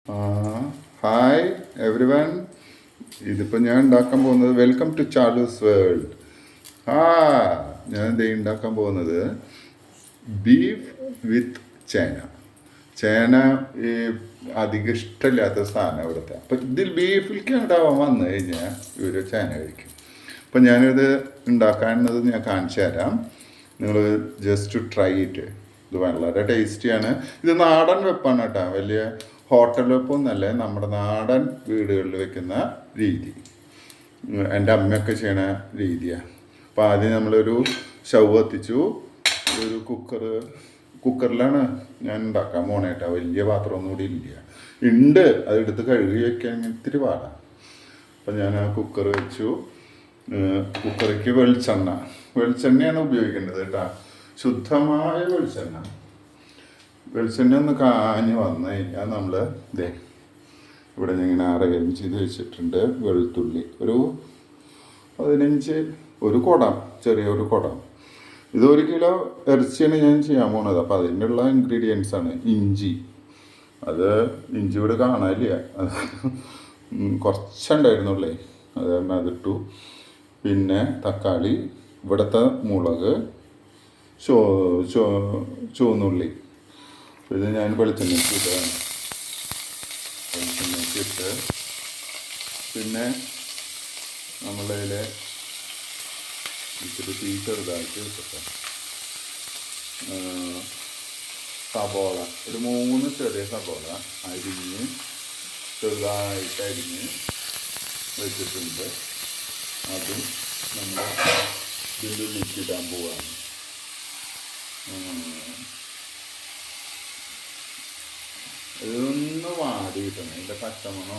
Hi every one. ഇതിപ്പോൾ ഞാൻ ഉണ്ടാക്കാൻ പോകുന്നത് വെൽക്കം ടു ചാർലൂസ് വേൾഡ്. ആ ഞാൻ ഇത് ഉണ്ടാക്കാൻ പോകുന്നത് ബീഫ് വിത്ത് ചേന. ചേന ഈ അധികം ഇഷ്ടമില്ലാത്ത സാധനം ഇവിടുത്തെ. അപ്പം ഇതിൽ ബീഫിലേക്ക് ഉണ്ടാവാൻ വന്നു കഴിഞ്ഞാൽ ഇവർ ചേന കഴിക്കും. അപ്പം ഞാനിത് ഉണ്ടാക്കാനുള്ളത് ഞാൻ കാണിച്ചു തരാം. നിങ്ങൾ ജസ്റ്റ് ട്രൈ ഇറ്റ്. ഇത് വളരെ ടേസ്റ്റിയാണ്. ഇത് നാടൻ വെപ്പാണ് കേട്ടോ, വലിയ ഹോട്ടൽ വെപ്പൊന്നല്ല, നമ്മുടെ നാടൻ വീടുകളിൽ വെക്കുന്ന രീതി. എൻ്റെ അമ്മയൊക്കെ ചെയ്യണ രീതിയാണ്. അപ്പോൾ ആദ്യം നമ്മളൊരു സ്റ്റൗ കത്തിച്ചു, ഒരു കുക്കറിലാണ് ഞാൻ ഉണ്ടാക്കാൻ പോണേ കേട്ടോ. വലിയ പാത്രമൊന്നും കൂടി ഇല്ല, ഉണ്ട്, അതെടുത്ത് കഴുകി വയ്ക്കാൻ ഇത്തിരി പാടാണ്. അപ്പം ഞാൻ ആ കുക്കർ വെച്ചു. കുക്കറിക്ക് വെളിച്ചെണ്ണയാണ് ഉപയോഗിക്കേണ്ടത് കേട്ടോ, ശുദ്ധമായ വെളിച്ചെണ്ണ ഒന്ന് കാഞ്ഞ് വന്നു കഴിഞ്ഞാൽ നമ്മൾ ഇവിടെ ഞാൻ ഇങ്ങനെ അറേഞ്ച് ചെയ്ത് വെച്ചിട്ടുണ്ട്. വെളുത്തുള്ളി ഒരു 15, ഒരു കുടം, ചെറിയൊരു കുടം. ഇത് 1 കിലോ ഇറച്ചിയാണ് ഞാൻ ചെയ്യാൻ പോണത്. അപ്പോൾ അതിനുള്ള ഇൻഗ്രീഡിയൻസ് ആണ് ഇഞ്ചി. ഇഞ്ചി ഇവിടെ കാണാനില്ല, കുറച്ചുണ്ടായിരുന്നുള്ളേ, അത് കാരണം അതിട്ടു. പിന്നെ തക്കാളി, ഇവിടുത്തെ മുളക്, ചുവന്നുള്ളി. ഇത് ഞാൻ വെളിച്ചെണ്ണയ്ക്ക് ഇട്ടാണ്. പിന്നെ നമ്മളതിൽ ഇച്ചിരി തീ ചെറുതായിട്ട് വെച്ചിട്ട് സബോള, ഒരു 3 ചെറിയ സബോള ചെറുതായിട്ട് അരിഞ്ഞ് വെച്ചിട്ടുണ്ട്. അതും നമ്മൾ ഇതിൻ്റെ ഉള്ളിലിടാൻ പോവാണ്. ഇതൊന്ന് വാടി കിട്ടണം, ഇതിൻ്റെ പച്ചമണോ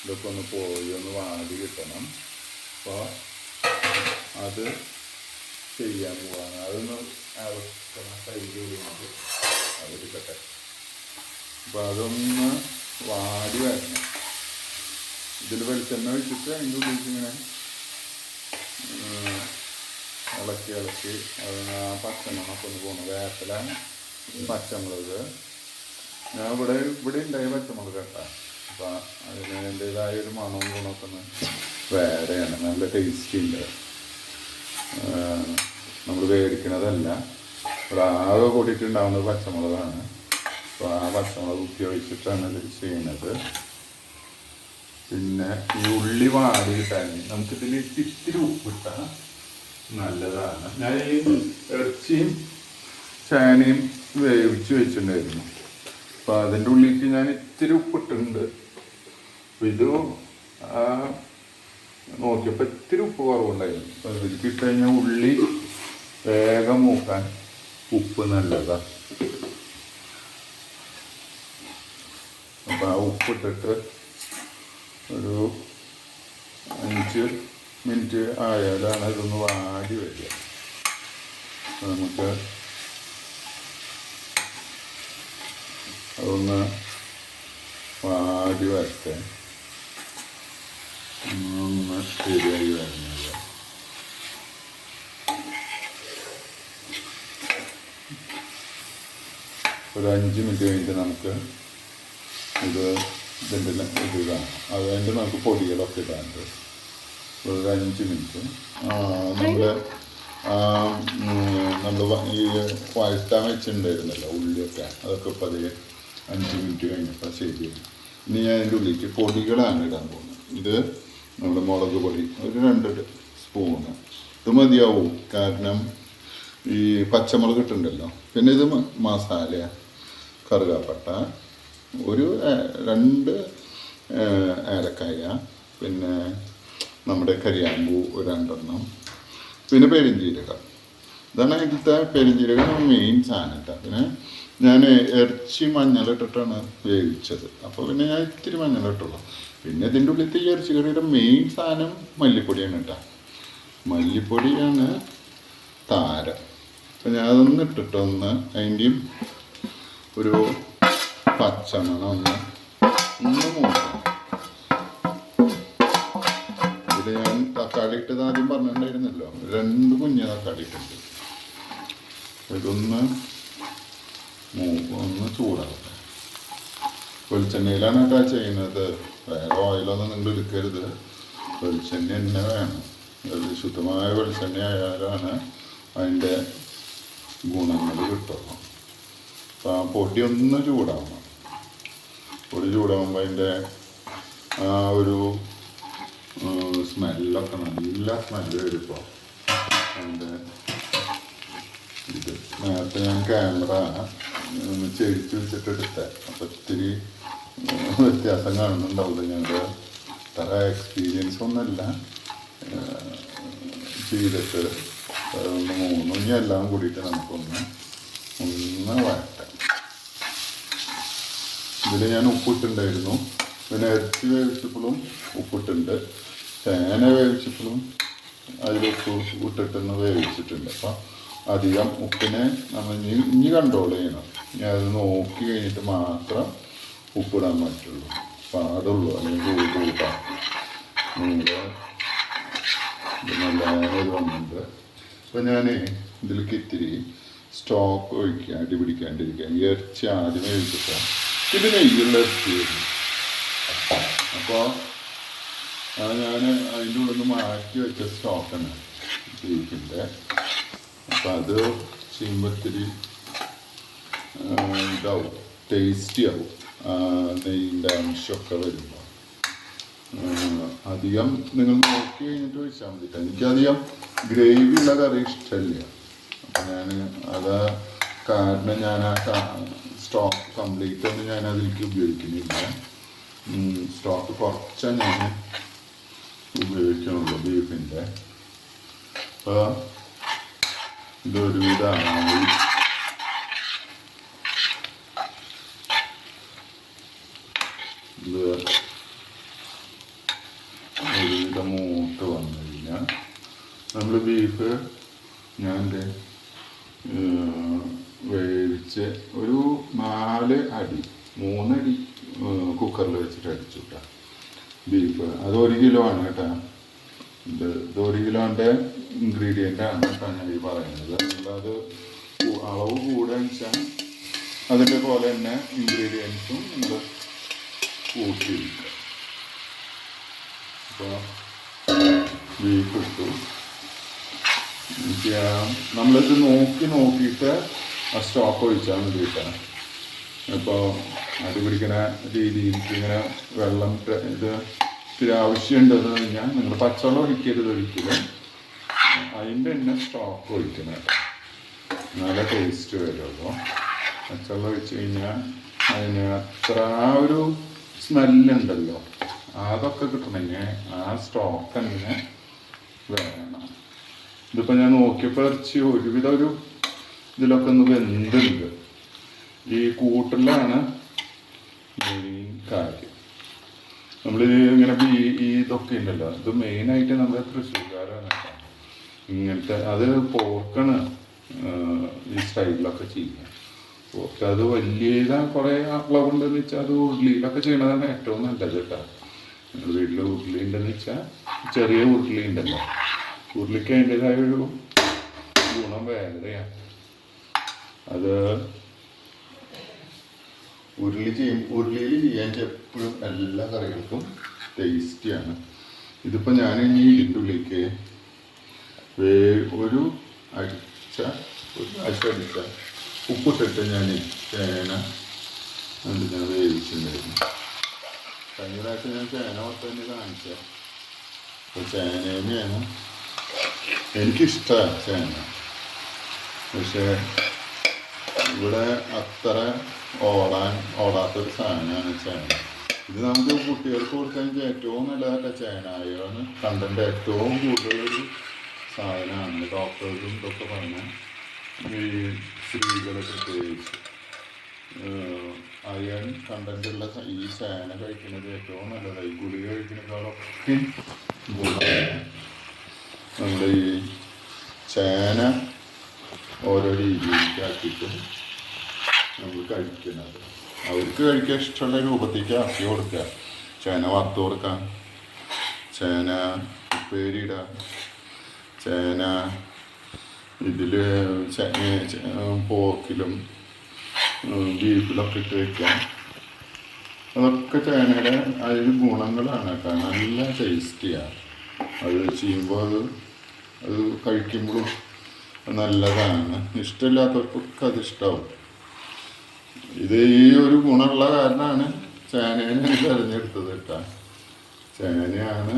ഇതൊക്കെ ഒന്ന് പോയി ഒന്ന് വാടി കിട്ടണം. അപ്പോൾ അത് ചെയ്യാൻ പോവാണ്. അതൊന്ന് ഇളക്കണം, കൈ കഴിഞ്ഞിട്ട് അതെടുക്കട്ടെ. അപ്പോൾ അതൊന്ന് വാടി വരണം. ഇതിൽ വെളിച്ചെണ്ണ വെച്ചിട്ട് അതിൻ്റെ ഉള്ളിലേക്ക് ഇങ്ങനെ ഇളക്കി അതിന് ആ പച്ചമണമൊക്കെ ഒന്ന് പോകണം. വേപ്പില, പച്ചമുളക്, ഞാൻ ഇവിടെ ഉണ്ടായ പച്ചമുളക് കേട്ടോ. അപ്പം അതിന് അതിൻ്റേതായ ഒരു മണവും ഗുണമൊക്കെ ഒന്ന് വേറെയാണ്, നല്ല ടേസ്റ്റി ഉണ്ട്. നമ്മൾ മേടിക്കണതല്ല, ഇവിടെ ആകെ കൂടിയിട്ടുണ്ടാവുന്നത് പച്ചമുളകാണ്. അപ്പോൾ ആ പച്ചമുളക് ഉപയോഗിച്ചിട്ടാണ് ഇത് ചെയ്യുന്നത്. പിന്നെ ഈ ഉള്ളി വാടി കിട്ടാൻ നമുക്കിതിൽ ഇത്തിരി ഉപ്പിട്ടാൽ നല്ലതാണ്. ഞാൻ ഈ ഇറച്ചിയും ചേനയും വേവിച്ച് വെച്ചിട്ടുണ്ടായിരുന്നു. അപ്പോൾ അതിൻ്റെ ഉള്ളിലേക്ക് ഞാൻ ഇത്തിരി ഉപ്പിട്ടുണ്ട്. അപ്പോൾ ഇത് നോക്കിയപ്പോൾ ഇത്തിരി ഉപ്പ് കുറവുണ്ടായിരുന്നു. അപ്പോൾ ഇതിലേക്ക് ഇട്ട് കഴിഞ്ഞാൽ ഉള്ളി വേഗം മൂക്കാൻ ഉപ്പ് നല്ലതാണ്. അപ്പോൾ ആ ഉപ്പിട്ടിട്ട് ഒരു 5 മിനിറ്റ് ആയാലാണ് ഇതൊന്ന് വാടി വരിക. നമുക്ക് അതൊന്ന് വാടി വരട്ടെ, ഒന്ന് ശരിയായി വരുന്നത്. ഒരു 5 മിനിറ്റ് കഴിഞ്ഞിട്ട് നമുക്ക് ഇതിൻ്റെ ഇടാം. അതുകഴിഞ്ഞിട്ട് നമുക്ക് പൊടികളൊക്കെ ഇടാനുണ്ട്. ഒരു 5 മിനിറ്റ് നമ്മൾ ഈ വഴറ്റാൻ വെച്ചിട്ടുണ്ടായിരുന്നല്ലോ ഉള്ളിയൊക്കെ, അതൊക്കെ ഇപ്പോൾ 5 മിനിറ്റ് കഴിഞ്ഞപ്പോൾ ശരിയായി. ഇനി ഞാൻ അതിൻ്റെ ഉള്ളിലേക്ക് പൊടികളാണ് ഇടാൻ പോകുന്നത്. ഇത് നമ്മുടെ മുളക് പൊടി ഒരു 2 സ്പൂണ് ഇത് മതിയാവും, കാരണം ഈ പച്ചമുളക് ഇട്ടുണ്ടല്ലോ. പിന്നെ ഇത് മസാല, കറുകാപ്പട്ട, ഒരു 2 ഏലക്കായ, പിന്നെ നമ്മുടെ കരിയാമ്പൂ ഒരു 2 എണ്ണം, പിന്നെ പെരിഞ്ജീരകം. ഇതാണ് ഇതിലത്തെ പെരിഞ്ജീരകം മെയിൻ സാധനം കേട്ടോ. പിന്നെ ഞാൻ ഇറച്ചി മഞ്ഞളിട്ടിട്ടാണ് വേവിച്ചത്, അപ്പോൾ പിന്നെ ഞാൻ ഇത്തിരി മഞ്ഞളിട്ടുള്ളൂ. പിന്നെ ഇതിൻ്റെ ഉള്ളിലത്തെ ഈ ഇറച്ചി കറിയുടെ മെയിൻ സാധനം മല്ലിപ്പൊടിയാണ് കേട്ടോ. മല്ലിപ്പൊടിയാണ് താരം. അപ്പം ഞാൻ അതൊന്ന് ഇട്ടിട്ടൊന്ന് അതിൻ്റെയും ഒരു പച്ചമണം ഒന്ന് മൂക്കാം. ഇതിൽ ഞാൻ തക്കാളി ഇട്ടത് ആദ്യം പറഞ്ഞിട്ടുണ്ടായിരുന്നല്ലോ, 2 കുഞ്ഞ് തക്കാളി ഇട്ടുണ്ട്. ഇതൊന്ന് ചൂടാകട്ടെ. വെളിച്ചെണ്ണയിലാണ് കേട്ടോ ചെയ്യുന്നത്. വേറെ ഓയിലൊന്നും നിങ്ങൾ എടുക്കരുത്, വെളിച്ചെണ്ണ തന്നെ വേണം. അത് ശുദ്ധമായ വെളിച്ചെണ്ണ ആയാലാണ് അതിൻ്റെ ഗുണങ്ങൾ കിട്ടുള്ളൂ. അപ്പോൾ ആ പൊടി ഒന്ന് ചൂടാവണം. പൊടി ചൂടാകുമ്പോൾ അതിൻ്റെ ആ ഒരു സ്മെല്ലൊക്കെ നല്ല സ്മെല്ല് വരും. ഇപ്പോൾ അതിൻ്റെ ഇത് നേരത്തെ ഞാൻ ക്യാമറ ചെരിച്ച് വെച്ചിട്ട് എടുത്തത്, അപ്പോൾ ഇത്തിരി വ്യത്യാസം കാണുന്നുണ്ടാവില്ല. ഞങ്ങളുടെ അത്ര എക്സ്പീരിയൻസ് ഒന്നുമല്ല ചെയ്തിട്ട്. അതുകൊണ്ട് ഇനി എല്ലാം കൂടിയിട്ട് നമുക്കൊന്ന് വഴറ്റാം. ഇതിൽ ഞാൻ ഉപ്പിട്ടുണ്ടായിരുന്നു, പിന്നെ ഇറച്ചി വേവിച്ചപ്പോഴും ഉപ്പിട്ടുണ്ട്, ചേന വേവിച്ചപ്പോഴും അതിൽ ഉപ്പ് ഇട്ടിട്ടൊന്ന് വേവിച്ചിട്ടുണ്ട്. അപ്പം അധികം ഉപ്പിനെ നമ്മൾ ഇനി കൺട്രോൾ ചെയ്യണം. ഇനി അത് നോക്കി കഴിഞ്ഞിട്ട് മാത്രം ഉപ്പിടാൻ പറ്റുള്ളൂ, പാടുള്ളൂ. അല്ലെങ്കിൽ കൂട്ടാം. നിങ്ങൾ ഇത് നല്ല ഇത് വന്നിട്ടുണ്ട്. അപ്പം ഞാൻ ഇതിലേക്ക് ഇത്തിരി സ്റ്റോക്ക് ഒഴിക്കുക, അടി പിടിക്കാണ്ടിരിക്കുക. ഇറച്ചി ആദ്യമേ ഒഴിച്ചിട്ട് ഇത് നെയ്യുള്ള ഇറച്ചി വരും. അപ്പോൾ അത് ഞാൻ അതിൻ്റെ ഉള്ളിൽ നിന്ന് മാറ്റി വെച്ച സ്റ്റോക്കാണ് ബീഫിൻ്റെ. അപ്പം അത് ചെയ്യുമ്പോൾ ഇത്തിരി ഇതാവും, ടേസ്റ്റി ആവും. നെയ്യിൻ്റെ അംശമൊക്കെ വരുമ്പോൾ അധികം നിങ്ങൾ നോക്കി കഴിഞ്ഞിട്ട് വെച്ചാൽ മതി. എനിക്കധികം ഗ്രേവി ഉള്ള കറി ഇഷ്ടമില്ല. അപ്പം ഞാൻ അത് കാരണം ഞാൻ ആ സ്റ്റോക്ക് കംപ്ലീറ്റ് ഒന്നും ഞാൻ അതിലേക്ക് ഉപയോഗിക്കുന്നില്ല. സ്റ്റോക്ക് കുറച്ചാണ് ഞാൻ ഉപയോഗിക്കണുള്ളൂ ബീഫിൻ്റെ. അപ്പോൾ ഇതൊരുവിധമായി ഒരുവിധം മൂത്ത് വന്നു കഴിഞ്ഞാൽ നമ്മൾ ബീഫ് ഞാൻ വേവിച്ച് ഒരു 4 അടി 3 അടി കുക്കറിൽ വെച്ചിട്ട് അടിച്ചു കേട്ടോ ബീഫ്. അത് 1 കിലോ ആണ് കേട്ടോ. ഇത് 1 കിലോൻ്റെ ഇൻഗ്രീഡിയൻ്റ് ആണ് കേട്ടോ ഞാൻ ഈ പറയുന്നത്. അത് അളവ് കൂടുക വെച്ചാൽ അതിൻ്റെ പോലെ തന്നെ ഇൻഗ്രീഡിയൻസും നിങ്ങൾ കൂട്ടിയിരിക്കുക. അപ്പോൾ ബീഫ് ഇട്ടു. നമ്മളിത് നോക്കിയിട്ട് ആ സ്റ്റോക്ക് ഒഴിച്ചാൽ മതി കേട്ടോ. ഇപ്പോൾ അടി പിടിക്കുന്ന രീതിയിൽ ഇങ്ങനെ വെള്ളം ഇത് ഇത്തിരി ആവശ്യമുണ്ടെന്ന് കഴിഞ്ഞാൽ നിങ്ങൾ പച്ചവെള്ളം ഒഴിക്കരുത് ഒരിക്കലും. അതിൻ്റെ തന്നെ സ്റ്റോക്ക് ഒഴിക്കണം കേട്ടോ, നല്ല ടേസ്റ്റ് വരുമല്ലോ. പച്ചവെള്ളം ഒഴിച്ച് കഴിഞ്ഞാൽ അതിന് അത്ര ആ ഒരു സ്മെല്ലുണ്ടല്ലോ, അതൊക്കെ കിട്ടണമെങ്കിൽ ആ സ്റ്റോക്ക് തന്നെ വേണം. ഇതിപ്പോൾ ഞാൻ നോക്കിയപ്പോൾ ഇറച്ചി ഒരുവിധം ഒരു ഇതിലൊക്കെ ഒന്ന് വെന്തുണ്ട്. ഈ കൂട്ടിലാണ് മെയിൻ കാര്യം. നമ്മൾ ഇങ്ങനെ ഇതൊക്കെ ഉണ്ടല്ലോ, ഇത് മെയിനായിട്ട് നമ്മുടെ തൃശ്ശൂർക്കാരാണ് ഇങ്ങനത്തെ. അത് പോർക്കാണ് ഈ സ്റ്റൈലിലൊക്കെ ചെയ്യുക. പോർക്ക് അത് വലിയ കുറേ അളവുണ്ടെന്ന് വെച്ചാൽ അത് ഉരുളിയിലൊക്കെ ചെയ്യണതാണ് ഏറ്റവും നല്ലത് കേട്ടോ. നിങ്ങൾ വീട്ടിൽ ഉരുളി ഉണ്ടെന്ന് വെച്ചാൽ ചെറിയ ഉരുളി ഉണ്ടല്ലോ, ഉരുളിക്ക് അതിൻ്റെതായ ഒരു ഗുണം വേറെയാണ്. അത് ഉരുളിയിൽ ചെയ്യാൻ എപ്പോഴും എല്ലാ കറികൾക്കും ടേസ്റ്റിയാണ്. ഇതിപ്പോൾ ഞാൻ ഇനി ഇതിൻ്റെ ഉള്ളിലേക്ക് ഒരു ആഴ്ച അടിച്ച ഉപ്പിട്ടിട്ട് ഞാൻ ചേന എന്നിട്ട് ഞാൻ വേവിച്ചിട്ടുണ്ടായിരുന്നു. കഴിഞ്ഞ പ്രാവശ്യം ഞാൻ ചേന മൊത്തം തന്നെ കാണിച്ചത്. അപ്പോൾ ചേനയാണ് എനിക്കിഷ്ടമാണ് ചേന. പക്ഷേ ഇവിടെ അത്ര ഓടാത്തൊരു സാധനമാണ് ചേന. ഇത് നമുക്ക് കുട്ടികൾക്ക് കൊടുക്കാൻ ഏറ്റവും നല്ലതായിട്ട് ചേനായാണ് കണ്ടന്റ് ഏറ്റവും കൂടുതലൊരു സാധനമാണ്. ഡോക്ടേഴ്സും ഇതൊക്കെ പറഞ്ഞാൽ ഈ സ്ത്രീകളെ പ്രത്യേകിച്ച് അയൺ കണ്ടന്റുള്ള ഈ ചേന കഴിക്കുന്നത് ഏറ്റവും നല്ലതായി. ഗുളിക കഴിക്കുന്നതിനേക്കാളൊക്കെ ഗുണമാണ് നമ്മുടെ ഈ ചേന ഓരോ രീതിയിലേക്കാക്കിയിട്ട് നമ്മൾ കഴിക്കുന്നത്. അവർക്ക് കഴിക്കാൻ ഇഷ്ടമുള്ള രൂപത്തേക്ക് ആക്കി കൊടുക്കുക. ചേന വറുത്ത് കൊടുക്കാം, ചേന ഉപ്പേരിയിടാം, ചേന ഇതിൽ പോർക്കിലും ബീഫിലൊക്കെ ഇട്ട് വയ്ക്കാം. അതൊക്കെ ചേനയുടെ അതിൽ ഗുണങ്ങളാണ് കേട്ടോ. നല്ല ടേസ്റ്റിയാണ് അത് ചെയ്യുമ്പോൾ. അത് കഴിക്കുമ്പോഴും നല്ലതാണ്. ഇഷ്ടമില്ലാത്തവർക്കൊക്കെ അത് ഇഷ്ടമാവും. ഇത് ഈ ഒരു ഗുണമുള്ള കാരണമാണ് ചേനേനെ തിരഞ്ഞെടുത്തത് കേട്ടോ. ചേനയാണ്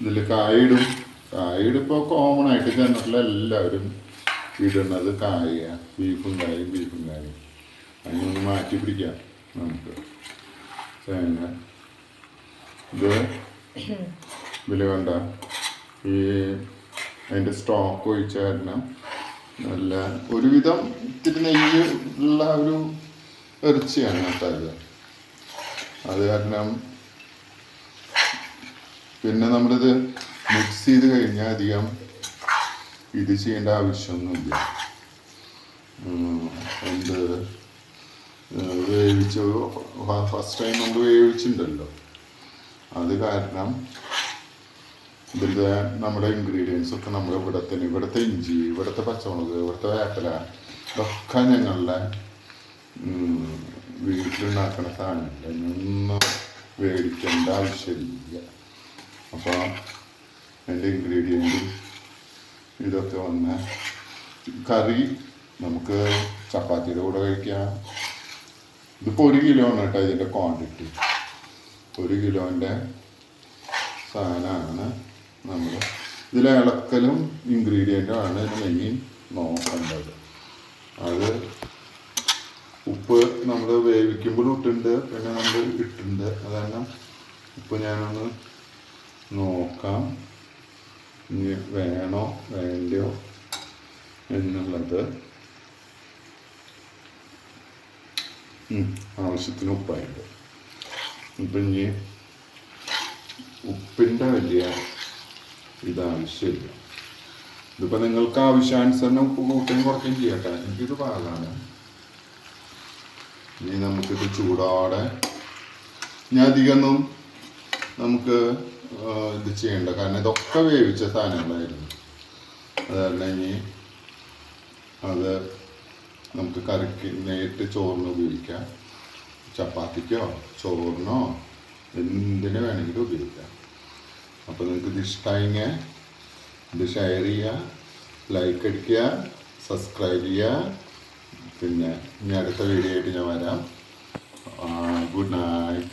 ഇതിൽ കായിടും. കായിടിപ്പോൾ കോമൺ ആയിട്ട് ജനറലെല്ലാവരും ഇടുന്നത് കായ. ബീഫും കായും അതിനൊന്ന് മാറ്റി പിടിക്കാം നമുക്ക്. ചേന ഇതിൽ കണ്ട ഈ അതിൻ്റെ സ്റ്റോക്ക് ഒഴിച്ച കാരണം നല്ല ഒരുവിധം ഇത്തിരി നെയ്യ് ഉള്ള ഒരു ഇറച്ചിയാണ് കേട്ടോ ഇത്. അത് കാരണം പിന്നെ നമ്മളിത് മിക്സ് ചെയ്ത് കഴിഞ്ഞാൽ അധികം ഇത് ചെയ്യേണ്ട ആവശ്യമൊന്നുമില്ല. എന്ത് വേവിച്ച് ഫസ്റ്റ് ടൈം നമ്മൾ വേവിച്ചിട്ടുണ്ടല്ലോ, അത് കാരണം ഇതിൻ്റെ നമ്മുടെ ഇൻഗ്രീഡിയൻസ് ഒക്കെ നമ്മൾ ഇവിടുത്തെ ഇഞ്ചി, ഇവിടുത്തെ പച്ചമുളക്, ഇവിടുത്തെ വേപ്പില ഇതൊക്കെ ഞങ്ങളുടെ വീട്ടിലുണ്ടാക്കുന്ന സാധനങ്ങൾ. ഒന്നും മേടിക്കേണ്ട ആവശ്യമില്ല. അപ്പോൾ അതിൻ്റെ ഇൻഗ്രീഡിയൻറ്റും ഇതൊക്കെ വന്ന് കറി നമുക്ക് ചപ്പാത്തിയുടെ കൂടെ കഴിക്കാം. ഇതിപ്പോൾ 1 കിലോ ആണ് കേട്ടോ ഇതിൻ്റെ ക്വാണ്ടിറ്റി. 1 കിലോൻ്റെ സാധനമാണ് നമ്മൾ ഇതിൽ ഇളക്കലും ഇൻഗ്രീഡിയൻറ്റും ആണ് മെയിൻ നോക്കേണ്ടത്. അത് ഉപ്പ് നമ്മൾ വേവിക്കുമ്പോൾ ഇട്ടിട്ടുണ്ട്, പിന്നെ നമ്മൾ ഇട്ടിട്ടുണ്ട്. അത് കാരണം ഉപ്പ് ഞാനൊന്ന് നോക്കാം ഇനി വേണോ വേണ്ടയോ എന്നുള്ളത്. ആവശ്യത്തിന് ഉപ്പായിട്ട്. ഇപ്പം ഇനി ഉപ്പിൻ്റെ വലിയ ഇതാവശ്യമില്ല. ഇതിപ്പോൾ നിങ്ങൾക്ക് ആവശ്യാനുസരണം ഉപ്പ് കൂട്ടുകയും കുറയ്ക്കുകയും ചെയ്യട്ടെ. എനിക്കിത് പാകാണ്. ഇനി നമുക്കിത് ചൂടോടെ ഞാൻ അധികമൊന്നും നമുക്ക് ഇത് ചെയ്യണ്ട, കാരണം ഇതൊക്കെ വേവിച്ച സാധനങ്ങളായിരുന്നു. അത് കാരണം ഇനി അത് നമുക്ക് കറിക്ക് നേരിട്ട് ചോറിന് ഉപയോഗിക്കാം. ചപ്പാത്തിക്കോ ചോറിനോ എന്തിനു വേണമെങ്കിലും ഉപയോഗിക്കാം. അപ്പോൾ നിങ്ങൾക്ക് ഇത് ഇഷ്ടമായെങ്കിൽ ഇത് ഷെയർ ചെയ്യുക, ലൈക്ക് അടിക്കുക, സബ്സ്ക്രൈബ് ചെയ്യുക. പിന്നെ ഇനി അടുത്ത വീഡിയോ ആയിട്ട് ഞാൻ വരാം. Good night.